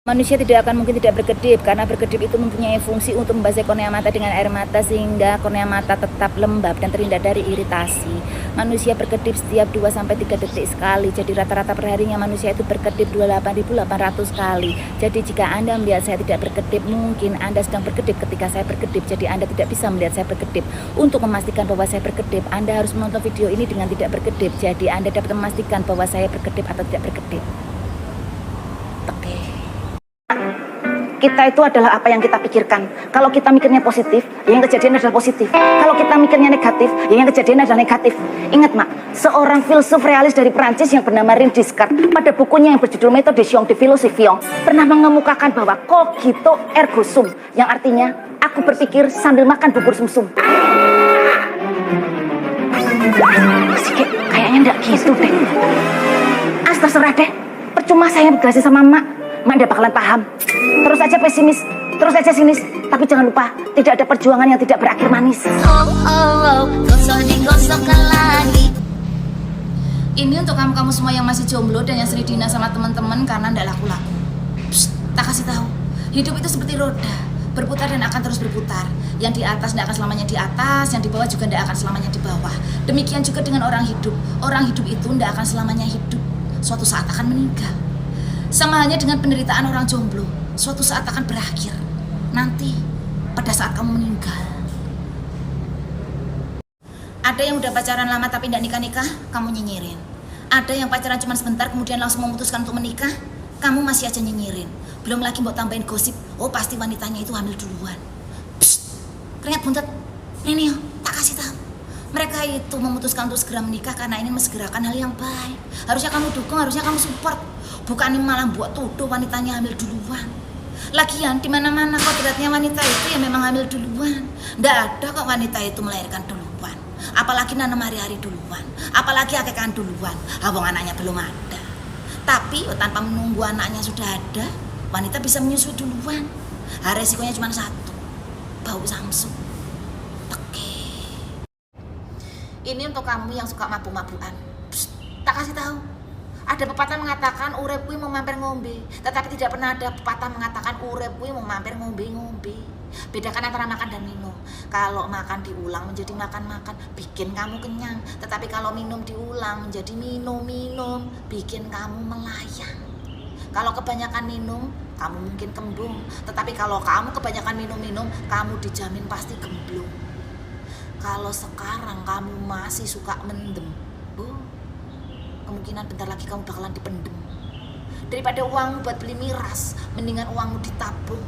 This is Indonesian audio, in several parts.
Manusia mungkin tidak berkedip karena berkedip itu mempunyai fungsi untuk membasahi kornea mata dengan air mata sehingga kornea mata tetap lembab dan terhindar dari iritasi. Manusia berkedip setiap 2-3 detik sekali. Jadi rata-rata perharinya manusia itu berkedip 28.800 kali. Jadi jika Anda melihat saya tidak berkedip, mungkin Anda sedang berkedip ketika saya berkedip. Jadi Anda tidak bisa melihat saya berkedip. Untuk memastikan bahwa saya berkedip, Anda harus menonton video ini dengan tidak berkedip. Jadi Anda dapat memastikan bahwa saya berkedip atau tidak berkedip. Kita itu adalah apa yang kita pikirkan. Kalau kita mikirnya positif, ya yang kejadian adalah positif. Kalau kita mikirnya negatif, ya yang kejadian adalah negatif. Ingat mak, seorang filsuf realis dari Prancis yang bernama René Descartes pada bukunya yang berjudul Méthode de Philosophie pernah mengemukakan bahwa cogito ergo sum, yang artinya aku berpikir sambil makan bubur sumsum. Kayaknya enggak gitu deh. Terserah deh, percuma saya bergasi sama mak ndak bakalan paham. Terus aja pesimis, terus aja sinis, tapi jangan lupa tidak ada perjuangan yang tidak berakhir manis. Gosok digosokkan lagi. Ini untuk kamu semua yang masih jomblo dan yang sering dihina sama teman-teman karena ndak laku-laku. Tak kasih tahu, hidup itu seperti roda, berputar dan akan terus berputar. Yang di atas ndak akan selamanya di atas, yang di bawah juga ndak akan selamanya di bawah. Demikian juga dengan orang hidup. Orang hidup itu ndak akan selamanya hidup. Suatu saat akan meninggal. Sama halnya dengan penderitaan orang jomblo, suatu saat akan berakhir. Nanti, pada saat kamu meninggal. Ada yang udah pacaran lama tapi tidak nikah-nikah, kamu nyinyirin. Ada yang pacaran cuma sebentar kemudian langsung memutuskan untuk menikah, kamu masih aja nyinyirin. Belum lagi mau tambahin gosip, oh pasti wanitanya itu hamil duluan. Psst, keringat buntet, ini yo, tak kasih tahu. Mereka itu memutuskan untuk segera menikah karena ingin mensegerakan hal yang baik. Harusnya kamu dukung, harusnya kamu support. Bukan malah buat tuduh wanitanya hamil duluan. Lagian di mana-mana kodratnya wanita itu ya memang hamil duluan. Nggak ada kok wanita itu melahirkan duluan. Apalagi nanam hari-hari duluan. Apalagi akekahan duluan. Abang anaknya belum ada. Tapi tanpa menunggu anaknya sudah ada, wanita bisa menyusui duluan. Resikonya cuma satu, bau samsu. Ini untuk kamu yang suka mabuk-mabukan. Tak kasih tahu. Ada pepatah mengatakan urip kuwi mau mampir ngombe, tetapi tidak pernah ada pepatah mengatakan urip kuwi mau mampir ngombe-ngombe. Bedakan antara makan dan minum. Kalau makan diulang menjadi makan-makan, bikin kamu kenyang. Tetapi kalau minum diulang menjadi minum-minum, bikin kamu melayang. Kalau kebanyakan minum, kamu mungkin kembung. Tetapi kalau kamu kebanyakan minum-minum, kamu dijamin pasti gemblung. Kalau sekarang kamu masih suka mendem, kemungkinan bentar lagi kamu bakalan dipendem. Daripada uangmu buat beli miras, mendingan uangmu ditabung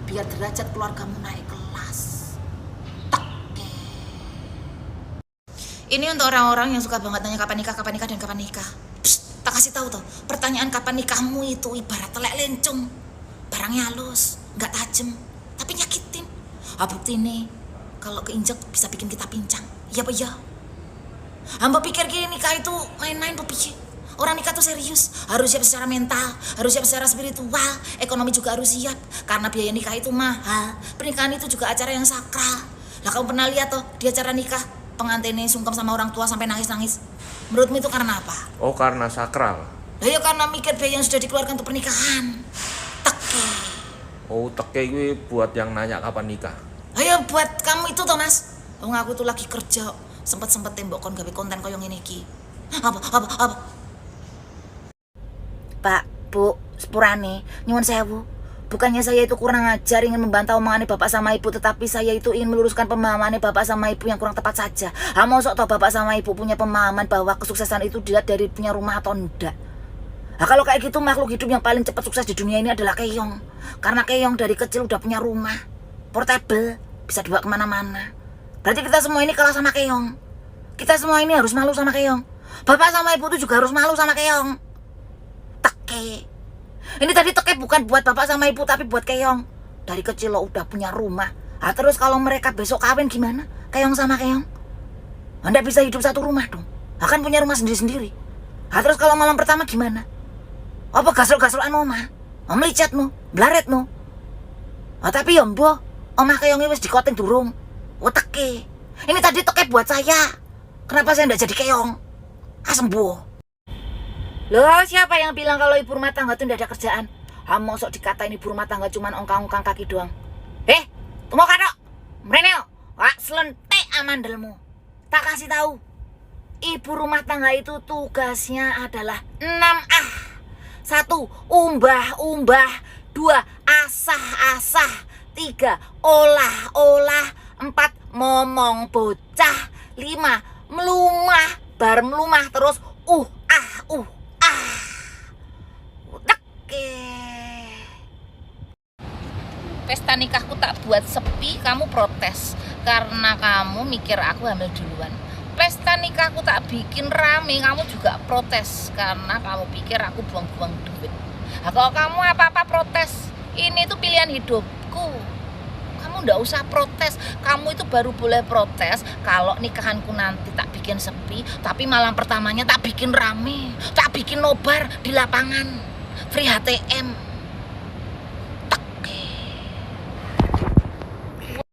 biar derajat keluargamu naik kelas. Ini untuk orang-orang yang suka banget nanya kapan nikah dan kapan nikah. Tak kasih tahu tuh, pertanyaan kapan nikahmu itu ibarat telek lencung. Barangnya halus, nggak tajam, tapi nyakitin. Bukti nih, kalau keinjek bisa bikin kita pincang. Iya apa ya? Hamba pikir gini, nikah itu main-main pikir. Orang nikah tuh serius, harus siap secara mental, harus siap secara spiritual, ekonomi juga harus siap. Karena biaya nikah itu mahal, pernikahan itu juga acara yang sakral. Lah kamu pernah lihat tuh di acara nikah, pengantinnya sungkem sama orang tua sampai nangis-nangis. Menurutmu itu karena apa? Oh, karena sakral. Lah ya karena mikir biaya yang sudah dikeluarkan untuk pernikahan. Teke. Oh, teke gue buat yang nanya kapan nikah. Ayo buat kamu itu toh mas. Aku tuh lagi kerja, sempet tembok kon gawe konten koyo ngene iki. Apa? Pak, Bu, sepurane, nyuwun sewu. Bukannya saya itu kurang ajar ingin membantah omongannya bapak sama ibu, tetapi saya itu ingin meluruskan pemahamannya bapak sama ibu yang kurang tepat saja. Mosok toh bapak sama ibu punya pemahaman bahwa kesuksesan itu dilihat dari punya rumah atau enggak. Kalau kayak gitu makhluk hidup yang paling cepat sukses di dunia ini adalah keong. Karena keong dari kecil udah punya rumah, portable, bisa dibawa kemana-mana. Berarti kita semua ini kalah sama keong. Kita semua ini harus malu sama keong. Bapak sama ibu tuh juga harus malu sama keong. Teke. Ini tadi teke bukan buat bapak sama ibu tapi buat keong. Dari kecil lo udah punya rumah. Terus kalau mereka besok kawin gimana? Keong sama keong. Anda bisa hidup satu rumah dong. Akan punya rumah sendiri-sendiri. Terus kalau malam pertama gimana? Apa gasol-gasolan omah? Melicetmu, blaretmu. Tapi ya mbok, omah keongnya wis dikoting durung. Teke. Ini tadi teke buat saya. Kenapa saya enggak jadi keong? Sembuh. Loh, siapa yang bilang kalau ibu rumah tangga itu tidak ada kerjaan? Mosok dikatain ibu rumah tangga cuman ongkang-ongkang kaki doang. Tumo kadok. Mreneo, wak selentik amandelmu. Tak kasih tahu. Ibu rumah tangga itu tugasnya adalah 6A. 1. Umbah-umbah. 2. Asah-asah. 3. Olah-olah. 4. Momong bocah. 5. Melumah. Bar melumah terus Pesta nikahku tak buat sepi, kamu protes karena kamu mikir aku hamil duluan. Pesta nikahku tak bikin rame, kamu juga protes karena kamu pikir aku buang-buang duit. Nah, kalau kamu apa-apa protes, ini tuh pilihan hidupku. Kamu ndak usah protes, kamu itu baru boleh protes kalau nikahanku nanti tak bikin sepi, tapi malam pertamanya tak bikin rame, tak bikin nobar di lapangan, free HTM.